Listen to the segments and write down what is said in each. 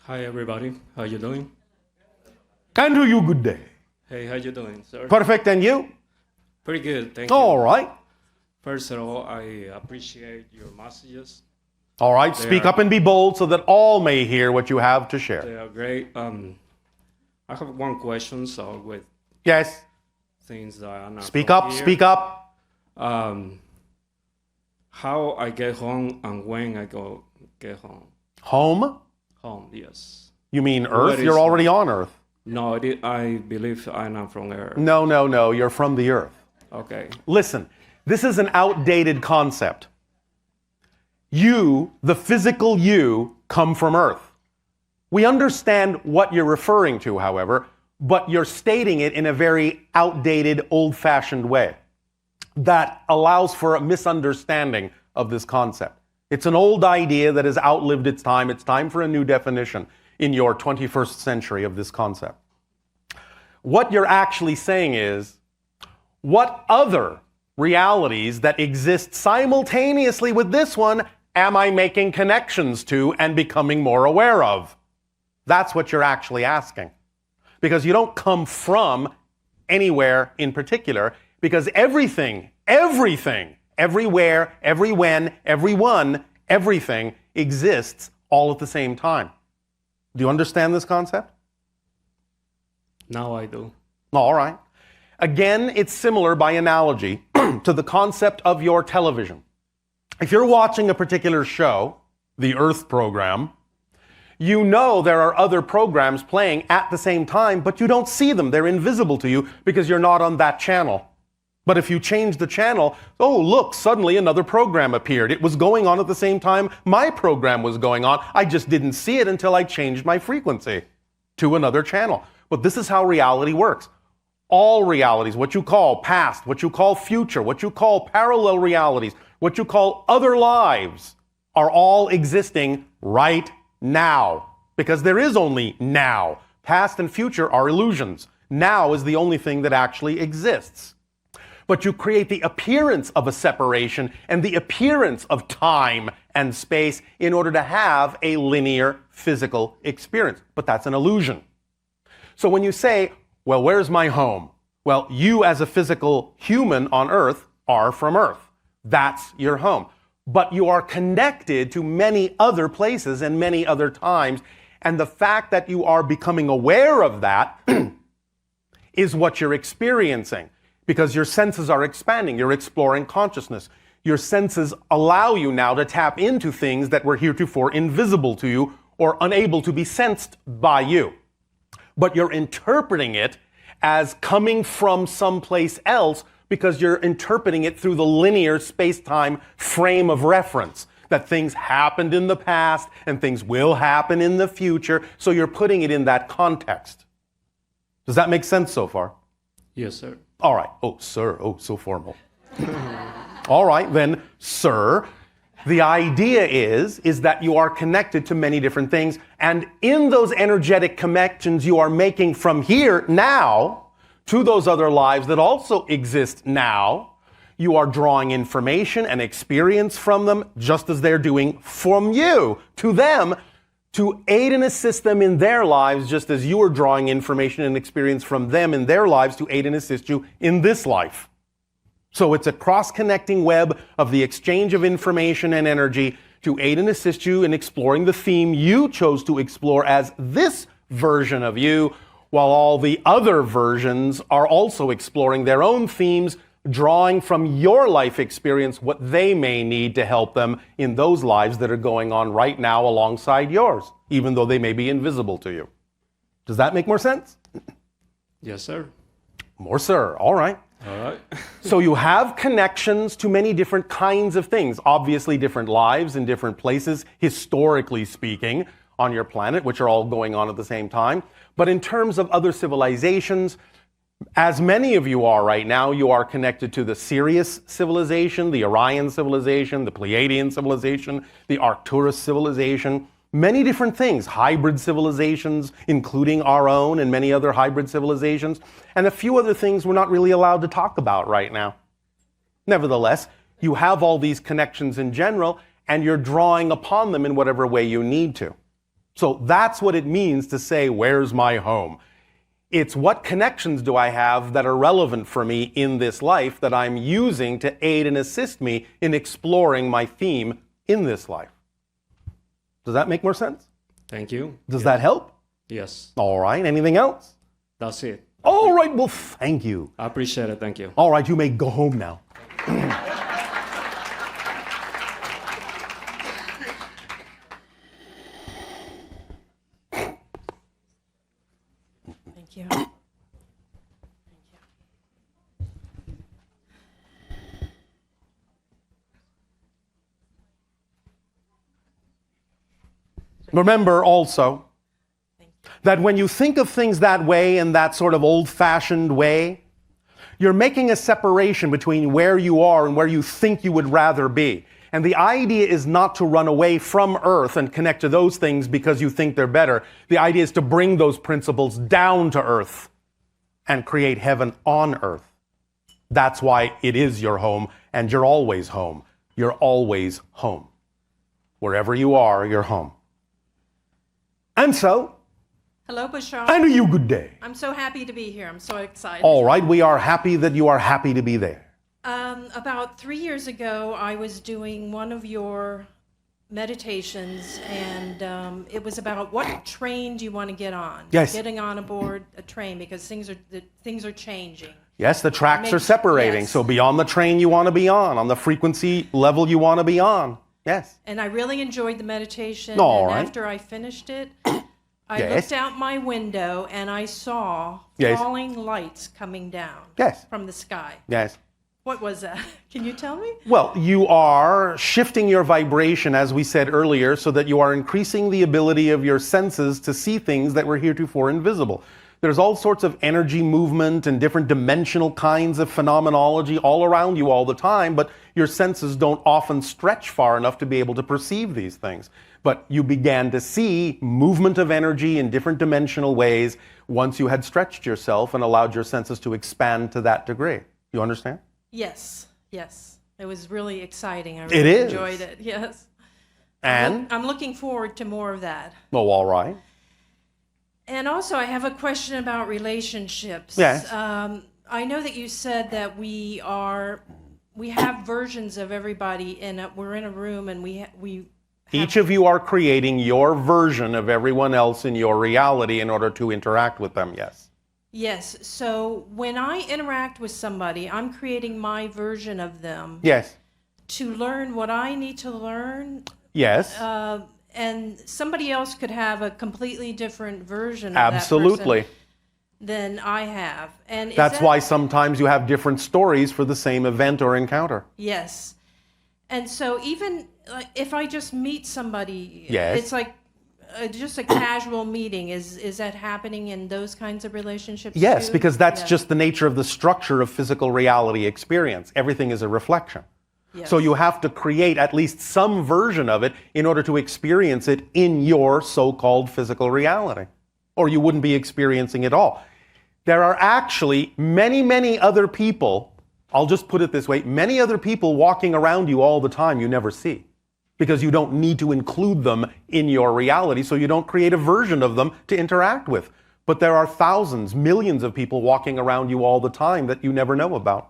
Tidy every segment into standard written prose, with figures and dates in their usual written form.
Hi everybody, how you doing? And to you, good day. Hey, how you doing, sir? Perfect, and you? Pretty good, thank you. All right. First of all, I appreciate your messages. All right, speak up and be bold so that all may hear what you have to share. They are great. I have one question, so with Yes. things that are not Speak from up, here, speak up. How I get home and when I get home. Home? Home, yes. You mean Where Earth? is You're already on Earth. No, I believe I'm not from Earth. No, you're from the Earth. Okay. Listen, this is an outdated concept. You, the physical you, come from Earth. We understand what you're referring to, however, but you're stating it in a very outdated, old-fashioned way that allows for a misunderstanding of this concept. It's an old idea that has outlived its time. It's time for a new definition in your 21st century of this concept. What you're actually saying is, what other realities that exist simultaneously with this one am I making connections to and becoming more aware of? That's what you're actually asking. Because you don't come from anywhere in particular, because everything, everywhere, every when, everyone, everything exists all at the same time. Do you understand this concept? Now I do. All right. Again, it's similar by analogy to the concept of your television. If you're watching a particular show, the Earth program, you know there are other programs playing at the same time, but you don't see them. They're invisible to you because you're not on that channel. But if you change the channel, oh, look, suddenly another program appeared. It was going on at the same time my program was going on. I just didn't see it until I changed my frequency to another channel. But this is how reality works. All realities, what you call past, what you call future, what you call parallel realities, what you call other lives, are all existing right now. Because there is only now. Past and future are illusions. Now is the only thing that actually exists. But you create the appearance of a separation and the appearance of time and space in order to have a linear physical experience. But that's an illusion. So when you say, well, where's my home? Well, you as a physical human on Earth are from Earth. That's your home. But you are connected to many other places and many other times. And the fact that you are becoming aware of that is what you're experiencing. Because your senses are expanding, you're exploring consciousness. Your senses allow you now to tap into things that were heretofore invisible to you or unable to be sensed by you. But you're interpreting it as coming from someplace else because you're interpreting it through the linear space-time frame of reference. That things happened in the past and things will happen in the future, so you're putting it in that context. Does that make sense so far? Yes, sir. All right. Oh, sir. Oh, so formal. All right, then, sir. The idea is that you are connected to many different things, and in those energetic connections you are making from here, now, to those other lives that also exist now, you are drawing information and experience from them, just as they're doing from you, to them, to aid and assist them in their lives, just as you are drawing information and experience from them in their lives to aid and assist you in this life. So it's a cross-connecting web of the exchange of information and energy to aid and assist you in exploring the theme you chose to explore as this version of you, while all the other versions are also exploring their own themes, drawing from your life experience what they may need to help them in those lives that are going on right now alongside yours, even though they may be invisible to you. Does that make more sense? Yes, sir. More, sir. All right. All right. So you have connections to many different kinds of things, obviously different lives in different places, historically speaking, on your planet, which are all going on at the same time. But in terms of other civilizations, as many of you are right now, you are connected to the Sirius civilization, the Orion civilization, the Pleiadian civilization, the Arcturus civilization, many different things, hybrid civilizations, including our own and many other hybrid civilizations, and a few other things we're not really allowed to talk about right now. Nevertheless, you have all these connections in general, and you're drawing upon them in whatever way you need to. So that's what it means to say, where's my home? It's what connections do I have that are relevant for me in this life that I'm using to aid and assist me in exploring my theme in this life. Does that make more sense? Thank you. Does that help? Yes. All right. Anything else? That's it. All right. Well, thank you. I appreciate it. Thank you. All right. You may go home now. Thank you. Remember also that when you think of things that way, in that sort of old-fashioned way, you're making a separation between where you are and where you think you would rather be. And the idea is not to run away from Earth and connect to those things because you think they're better. The idea is to bring those principles down to Earth and create heaven on Earth. That's why it is your home, and you're always home. You're always home. Wherever you are, you're home. And so, Hello, Bashar. and you good day. I'm so happy to be here. I'm so excited. All right, we are happy that you are happy to be there. About 3 years ago, I was doing one of your meditations, and it was about what train do you want to get on? Yes. Getting on aboard a train because things are changing. Yes, the tracks are separating. Yes. So be on the train you want to be on the frequency level you want to be on. Yes. And I really enjoyed the meditation. All and right. after I finished it, I Yes. looked out my window and I saw Yes. falling lights coming down Yes. from the sky. Yes. What was that? Can you tell me? Well, you are shifting your vibration, as we said earlier, so that you are increasing the ability of your senses to see things that were heretofore invisible. There's all sorts of energy movement and different dimensional kinds of phenomenology all around you all the time, but your senses don't often stretch far enough to be able to perceive these things. But you began to see movement of energy in different dimensional ways once you had stretched yourself and allowed your senses to expand to that degree. You understand? Yes, yes. It was really exciting. I It really is. enjoyed it. Yes. And? I'm looking forward to more of that. Oh, all right. And also, I have a question about relationships. Yes. I know that you said that we have versions of everybody, and we're in a room, and we have, Each of you are creating your version of everyone else in your reality in order to interact with them, yes. Yes. So when I interact with somebody, I'm creating my version of them Yes. to learn what I need to learn. Yes. And somebody else could have a completely different version of Absolutely. that person than I have. And is That's that- why sometimes you have different stories for the same event or encounter. Yes. And so even like, if I just meet somebody, Yes. it's like just a casual meeting. Is that happening in those kinds of relationships Yes, too? because that's Yeah. just the nature of the structure of physical reality experience. Everything is a reflection. Yes. So you have to create at least some version of it in order to experience it in your so-called physical reality, or you wouldn't be experiencing it all. There are actually many, many other people, I'll just put it this way, many other people walking around you all the time you never see, because you don't need to include them in your reality, so you don't create a version of them to interact with. But there are thousands, millions of people walking around you all the time that you never know about.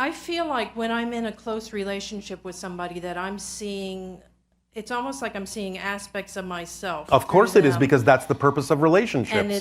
I feel like when I'm in a close relationship with somebody that I'm seeing, it's almost like I'm seeing aspects of myself. Of course through it is, them. because that's the purpose of relationships. And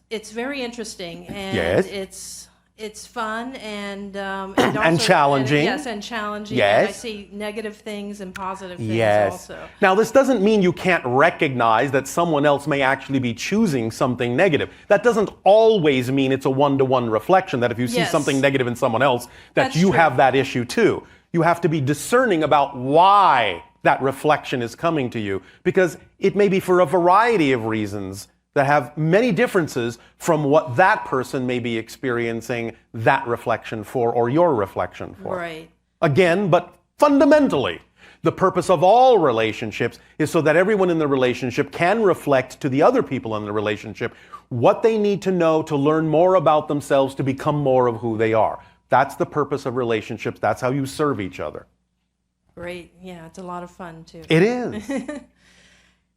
it's very interesting, and Yes. it's fun and also, challenging. yes, and challenging. Yes. And I see negative things and positive things Yes. also. Now, this doesn't mean you can't recognize that someone else may actually be choosing something negative. That doesn't always mean it's a one-to-one reflection, that if you see Yes. something negative in someone else, that That's you true. have that issue too. You have to be discerning about why that reflection is coming to you, because it may be for a variety of reasons that have many differences from what that person may be experiencing that reflection for, or your reflection for. Right. Again, but fundamentally, the purpose of all relationships is so that everyone in the relationship can reflect to the other people in the relationship what they need to know to learn more about themselves to become more of who they are. That's the purpose of relationships. That's how you serve each other. Great. Yeah, it's a lot of fun too. It is.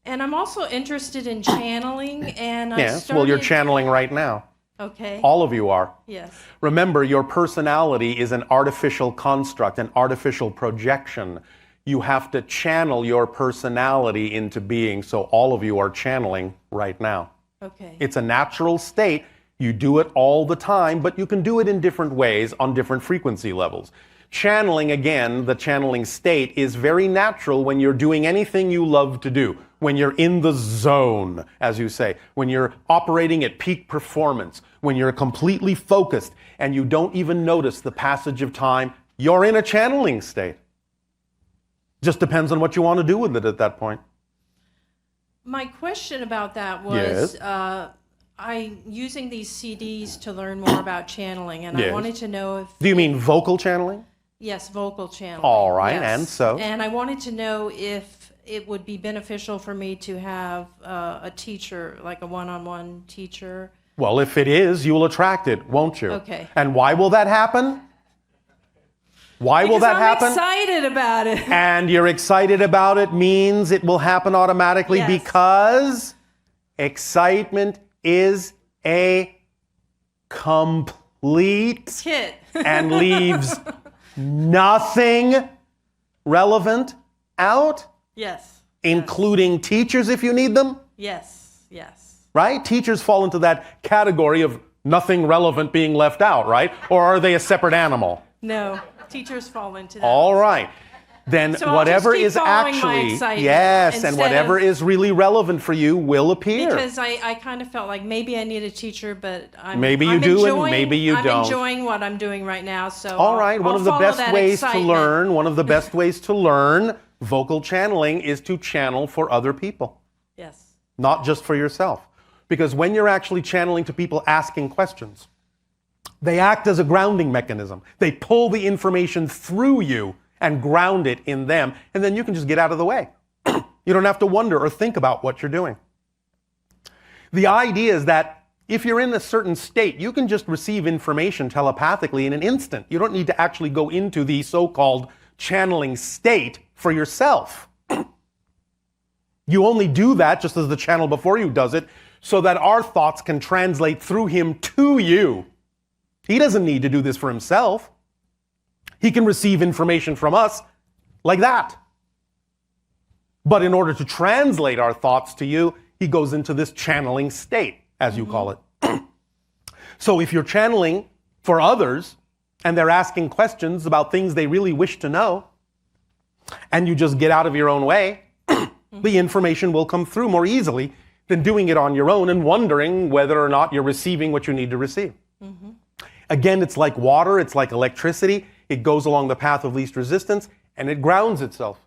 And I'm also interested in channeling, and I Yes, started... well, you're channeling right now. Okay. All of you are. Yes. Remember, your personality is an artificial construct, an artificial projection. You have to channel your personality into being, so all of you are channeling right now. Okay. It's a natural state. You do it all the time, but you can do it in different ways on different frequency levels. Channeling, again, the channeling state is very natural when you're doing anything you love to do, when you're in the zone, as you say, when you're operating at peak performance, when you're completely focused and you don't even notice the passage of time, you're in a channeling state. Just depends on what you want to do with it at that point. My question about that was, I'm using these CDs to learn more about channeling, and I wanted to know if... Do you mean vocal channeling? Yes, vocal channeling. All right, yes. and so? And I wanted to know if it would be beneficial for me to have a teacher, like a one-on-one teacher. Well, if it is, you'll attract it, won't you? Okay. And why will that happen? Why will that happen? Because I'm excited about it. And you're excited about it means it will happen automatically because excitement is a complete Hit. and leaves nothing relevant out, Yes. including teachers if you need them, Yes. Yes. right? Teachers fall into that category of nothing relevant being left out, right? Or are they a separate animal? No, teachers fall into that. All right. Then So I'll whatever just keep is following my actually, excitement yes, and instead whatever of- is really relevant for you will appear. Because I kind of felt like maybe I need a teacher, but Maybe you I'm do and enjoying, maybe you I'm don't. enjoying what I'm doing right now, so All right, one I'll of the follow best that ways excitement. to learn, one of the best ways to learn vocal channeling is to channel for other people, Yes. not just for yourself. Because when you're actually channeling to people asking questions, they act as a grounding mechanism. They pull the information through you and ground it in them, and then you can just get out of the way. You don't have to wonder or think about what you're doing. The idea is that if you're in a certain state, you can just receive information telepathically in an instant. You don't need to actually go into the so-called channeling state for yourself. You only do that, just as the channel before you does it, so that our thoughts can translate through him to you. He doesn't need to do this for himself. He can receive information from us like that. But in order to translate our thoughts to you, he goes into this channeling state, as you call it. So if you're channeling for others and they're asking questions about things they really wish to know, and you just get out of your own way, the information will come through more easily than doing it on your own and wondering whether or not you're receiving what you need to receive. Again, it's like water, it's like electricity. It goes along the path of least resistance, and it grounds itself.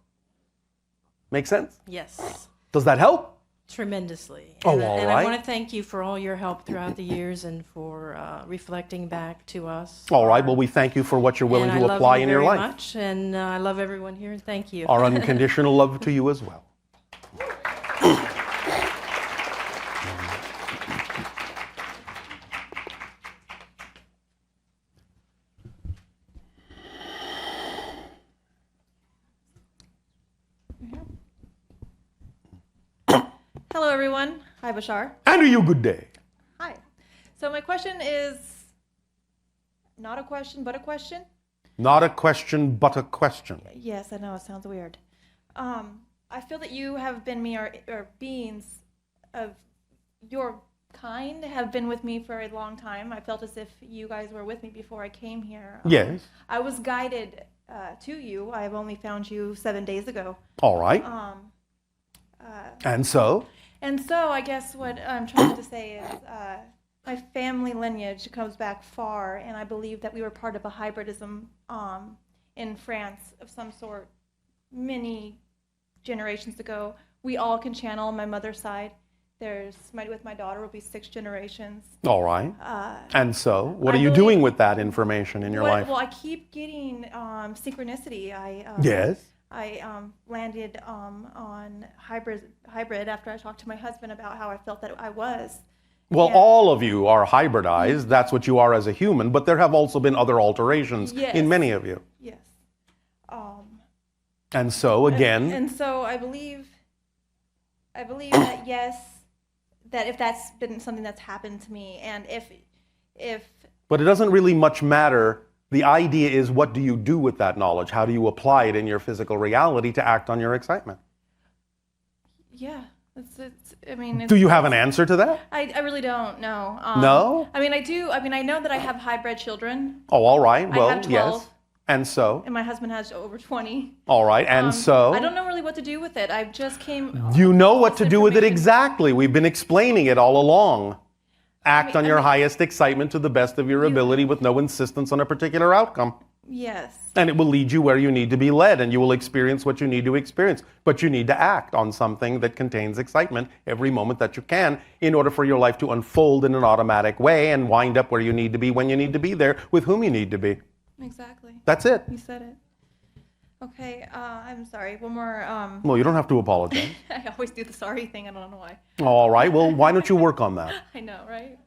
Make sense? Yes. Does that help? Tremendously. Oh, and, all and right. I want to thank you for all your help throughout the years and for reflecting back to us. All right, well, we thank you for what you're willing And to I apply love you in your very life. much, and I love everyone here. Thank you. Our unconditional love to you as well. Hello, everyone. Hi, Bashar. And you good day. Hi. So my question is not a question, but a question. Not a question, but a question. Yes, I know it sounds weird. I feel that you have been me, or beings of your kind have been with me for a long time. I felt as if you guys were with me before I came here. Yes. I was guided to you. I have only found you 7 days ago. All right. And so? And so I guess what I'm trying to say is my family lineage comes back far, and I believe that we were part of a hybridism in France of some sort many generations ago. We all can channel on my mother's side. With my daughter will be 6 generations. All right. And so? What are you believe- doing with that information in your life? Well, I keep getting synchronicity. Yes. I landed on hybrid after I talked to my husband about how I felt that I was. Well, Yeah. all of you are hybridized. That's what you are as a human, but there have also been other alterations Yes. in many of you. Yes. And so, again, And so I believe I believe that yes, that if that's been something that's happened to me, and if But it doesn't really much matter. The idea is, what do you do with that knowledge? How do you apply it in your physical reality to act on your excitement? yeah, I mean, Do you have an answer to that? I really don't know. No? I mean, I do. I mean, I know that I have hybrid children, Oh, all right. I Well, have 12. yes. And so? and my husband has over 20. All right. And so? I don't know really what to do with it. I just came. You know what to this do with it information- exactly. We've been explaining it all along. Act on your I mean- highest excitement to the best of your ability with no insistence on a particular outcome. Yes. And it will lead you where you need to be led, and you will experience what you need to experience. But you need to act on something that contains excitement every moment that you can in order for your life to unfold in an automatic way and wind up where you need to be when you need to be there with whom you need to be. Exactly. That's it. You said it. Okay. I'm sorry. One more. Well, you don't have to apologize. I always do the sorry thing. I don't know why. All right. Well, why don't you work on that? I know, right?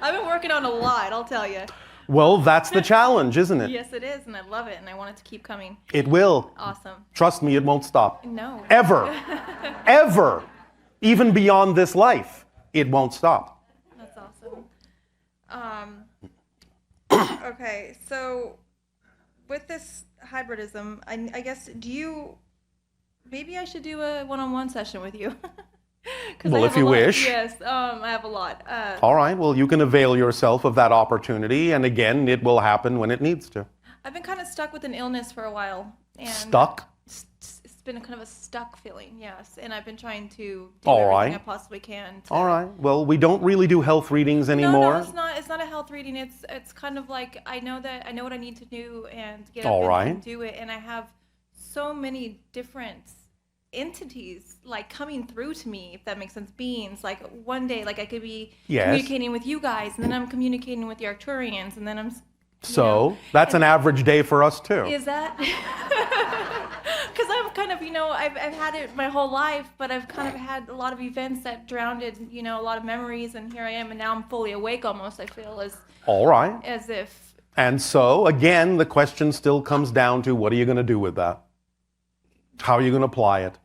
I've been working on a lot, I'll tell you. Well, that's the challenge, isn't it? Yes, it is, and I love it, and I want it to keep coming. It will. Awesome. Trust me, it won't stop. No. Ever. Ever. Even beyond this life, it won't stop. That's awesome. Okay, so with this hybridism, I guess, maybe I should do a one-on-one session with you. 'Cause I Well, have if a you lot. wish. Yes, I have a lot. All right. Well, you can avail yourself of that opportunity, and again, it will happen when it needs to. I've been kind of stuck with an illness for a while. And Stuck? It's been kind of a stuck feeling, yes. And I've been trying to do All everything right. I possibly can. All right. Well, we don't really do health readings anymore. No, it's not. It's not a health reading. It's kind of like I know what I need to do and get All up right. and do it. And I have so many different entities like coming through to me, if that makes sense. Beings, like one day, like I could be Yes. communicating with you guys, and then I'm communicating with the Arcturians, and then I'm. So that's an average day for us, too. Is that? Because I've kind of, I've had it my whole life, but I've kind of had a lot of events that drowned it, a lot of memories, and here I am, and now I'm fully awake almost, I feel, All right. as if. And so, again, the question still comes down to, what are you going to do with that? How are you going to apply it?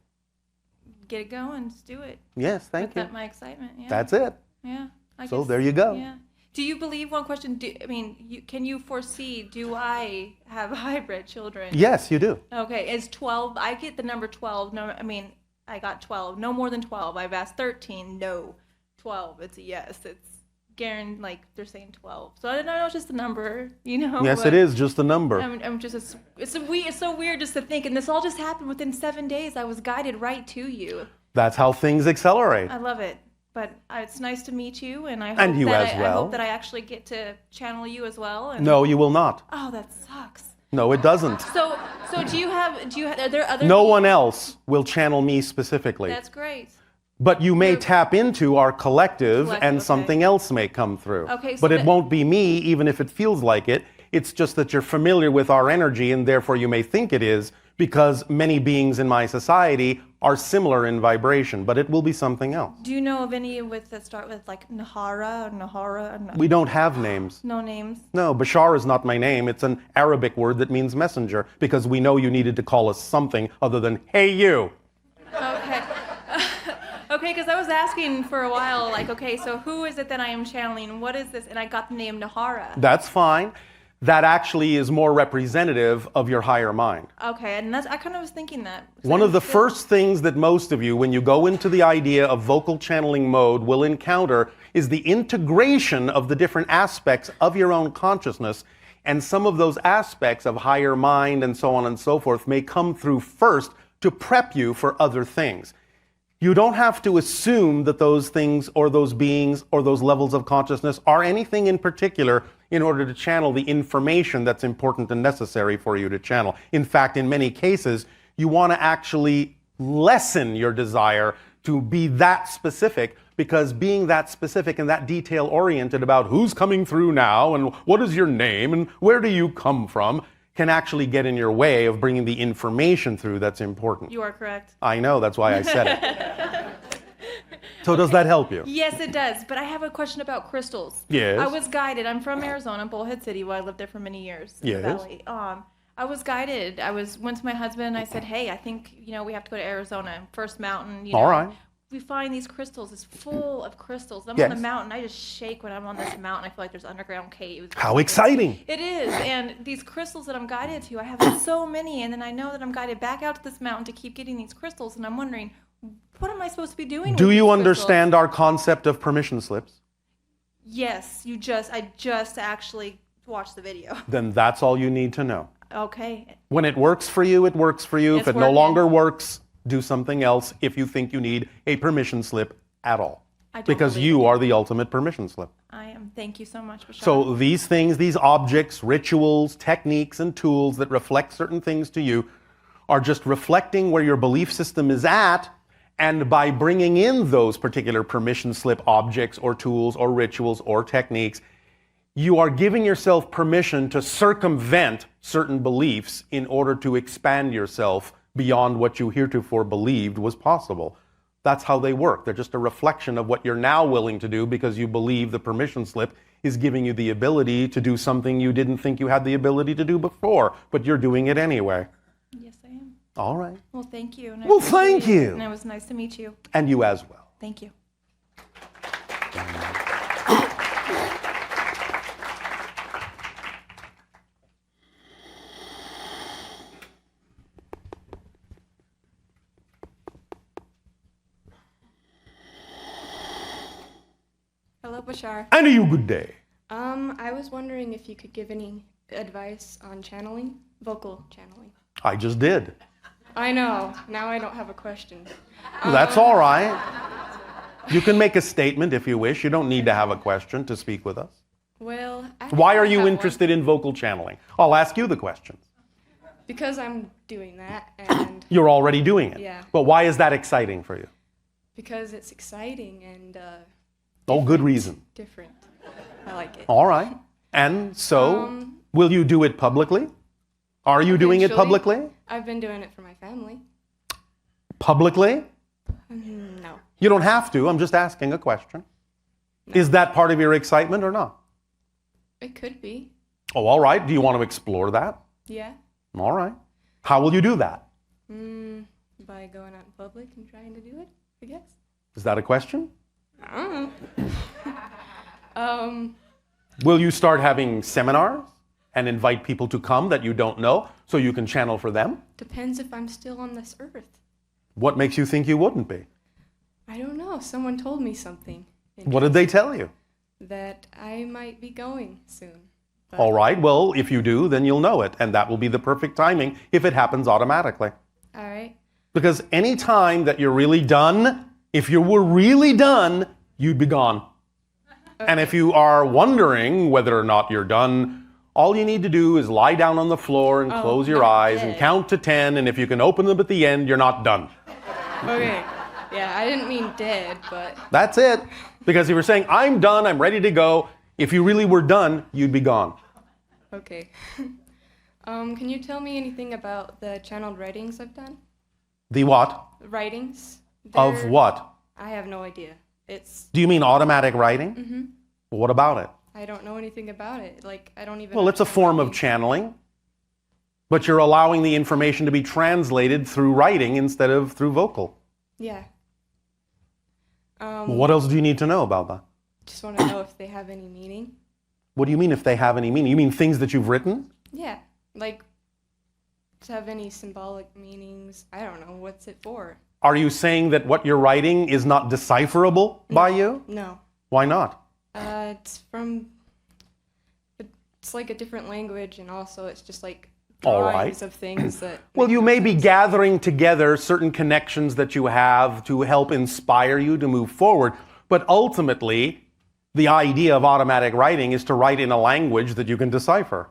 Get it going, just do it. Yes, thank With you. that, my excitement, yeah. That's it. Yeah. I So guess, there you go. Yeah. Do you believe, one question, can you foresee, do I have hybrid children? Yes, you do. Okay, is 12, I get the number 12, I got 12, no more than 12. I've asked 13, no. 12, it's a yes. It's guaranteed, like they're saying 12. So I don't know, it's just a number, Yes, it is just a number. I'm just, it's so weird just to think, and this all just happened within 7 days. I was guided right to you. That's how things accelerate. I love it. But it's nice to meet you, and I hope And you that as I well. hope that I actually get to channel you as well. And, No, you will not. Oh, that sucks. No, it doesn't. So are there other? No one else will channel me specifically. That's great. But you may tap into our collective, Collective, and okay. something else may come through. Okay, so but it that- won't be me, even if it feels like it. It's just that you're familiar with our energy, and therefore you may think it is, because many beings in my society are similar in vibration, but it will be something else. Do you know of any that start with like Nahara or Nahara? Or We don't have names. no names. No, Bashar is not my name. It's an Arabic word that means messenger, because we know you needed to call us something other than, hey, you. Okay. Okay, because I was asking for a while, like, okay, so who is it that I am channeling? What is this? And I got the name Nahara. That's fine. That actually is more representative of your higher mind. Okay, and I kind of was thinking that. One of the first things that most of you, when you go into the idea of vocal channeling mode, will encounter is the integration of the different aspects of your own consciousness. And some of those aspects of higher mind and so on and so forth may come through first to prep you for other things. You don't have to assume that those things or those beings or those levels of consciousness are anything in particular in order to channel the information that's important and necessary for you to channel. In fact, in many cases, you want to actually lessen your desire to be that specific, because being that specific and that detail-oriented about who's coming through now and what is your name and where do you come from can actually get in your way of bringing the information through that's important. You are correct. I know, that's why I said it. So does that help you? Yes, it does. But I have a question about crystals. Yes. I was guided. I'm from Arizona, Bullhead City, where I lived there for many years in Yes. the valley. I was guided. Went to my husband and I said, hey, I think, we have to go to Arizona, first mountain, All right. We find these crystals. It's full of crystals. I'm Yes. on the mountain. I just shake when I'm on this mountain. I feel like there's underground caves. How exciting. It is. And these crystals that I'm guided to, I have so many. And then I know that I'm guided back out to this mountain to keep getting these crystals. And I'm wondering, what am I supposed to be doing Do with you these understand our concept of permission slips? Yes, I just actually watched the video. Then that's all you need to know. Okay. When it works for you, it works for you. It's If it no working. longer works, do something else if you think you need a permission slip at all. I don't Because believe you it. are the ultimate permission slip. I am. Thank you so much, Bashar. So these things, these objects, rituals, techniques, and tools that reflect certain things to you are just reflecting where your belief system is at. And by bringing in those particular permission slip objects or tools or rituals or techniques, you are giving yourself permission to circumvent certain beliefs in order to expand yourself beyond what you heretofore believed was possible. That's how they work. They're just a reflection of what you're now willing to do because you believe the permission slip is giving you the ability to do something you didn't think you had the ability to do before, but you're doing it anyway. Yes, I am. All right. Well, thank you. And I Well, thank appreciate it, you. And it was nice to meet you. And you as well. Thank you. Hello, Bashar. And a you good day. I was wondering if you could give any advice on channeling, vocal channeling. I just did. I know. Now I don't have a question. That's all right. You can make a statement if you wish. You don't need to have a question to speak with us. Well, Why are you interested in vocal channeling? I'll ask you the questions. Because I'm doing that, and You're already doing it. Yeah. But why is that exciting for you? because it's exciting and Oh, good reason. different. I like it. All right. And so, will you do it publicly? Are you doing it Eventually. publicly? I've been doing it for my family. Publicly? No. You don't have to. I'm just asking a question. Is that part of your excitement or not? It could be. Oh, all right. Do you want to explore that? Yeah. All right. How will you do that? By going out in public and trying to do it, I guess. Is that a question? I don't know. Will you start having seminars and invite people to come that you don't know so you can channel for them? Depends if I'm still on this earth. What makes you think you wouldn't be? I don't know. Someone told me something. What did they tell you? That I might be going soon. All right. Well, if you do, then you'll know it. And that will be the perfect timing if it happens automatically. All right. Because any time that you're really done, if you were really done, you'd be gone. And if you are wondering whether or not you're done, all you need to do is lie down on the floor and close your not eyes and dead. count to 10. And if you can open them at the end, you're not done. Okay. Yeah, I didn't mean dead, but That's it. Because if you're saying, I'm done, I'm ready to go, if you really were done, you'd be gone. okay. Can you tell me anything about the channeled writings I've done? The what? Writings? Of They're- what? I have no idea. It's Do you mean automatic writing? Mm-hmm. What about it? I don't know anything about it. Like I don't even. Well, it's a understand form what of it means. channeling, but you're allowing the information to be translated through writing instead of through vocal. Yeah. What else do you need to know about that? Just want to know if they have any meaning. What do you mean if they have any meaning? You mean things that you've written? Yeah. Like to have any symbolic meanings. I don't know. What's it for? Are you saying that what you're writing is not decipherable by you? No. Why not? It's from. It's like a different language, and also it's just like All right. drawings of things that. Well, make you no may be sense. gathering together certain connections that you have to help inspire you to move forward, but ultimately, the idea of automatic writing is to write in a language that you can decipher.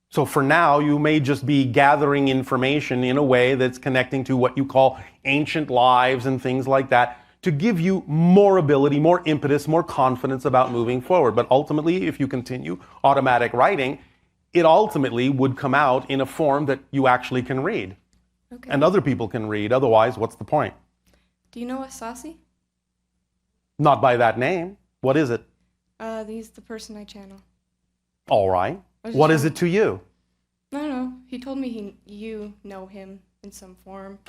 So for now, you may just be gathering information in a way that's connecting to what you call ancient lives and things like that to give you more ability, more impetus, more confidence about moving forward. But ultimately, if you continue automatic writing, it ultimately would come out in a form that you actually can read. Okay. And other people can read. Otherwise, what's the point? Do you know a Saucy? Not by that name. What is it? He's the person I channel. All right. I was just What is wondering- it to you? I don't know. He told me you know him in some form.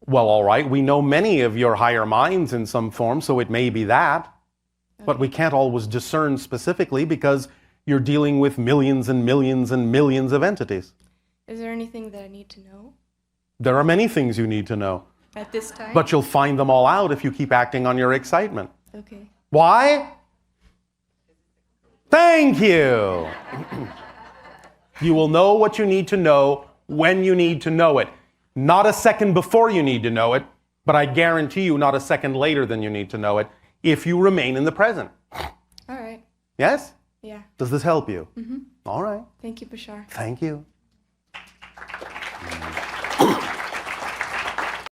Well, all right, we know many of your higher minds in some form, so it may be that. But we can't always discern specifically because you're dealing with millions and millions and millions of entities. Is there anything that I need to know There are many things you need to know, at this time? but you'll find them all out if you keep acting on your excitement. Okay. Why? Thank you. You will know what you need to know when you need to know it. Not a second before you need to know it, but I guarantee you not a second later than you need to know it if you remain in the present. All right. Yes? Yeah. Does this help you? All right. Thank you, Bashar. Thank you.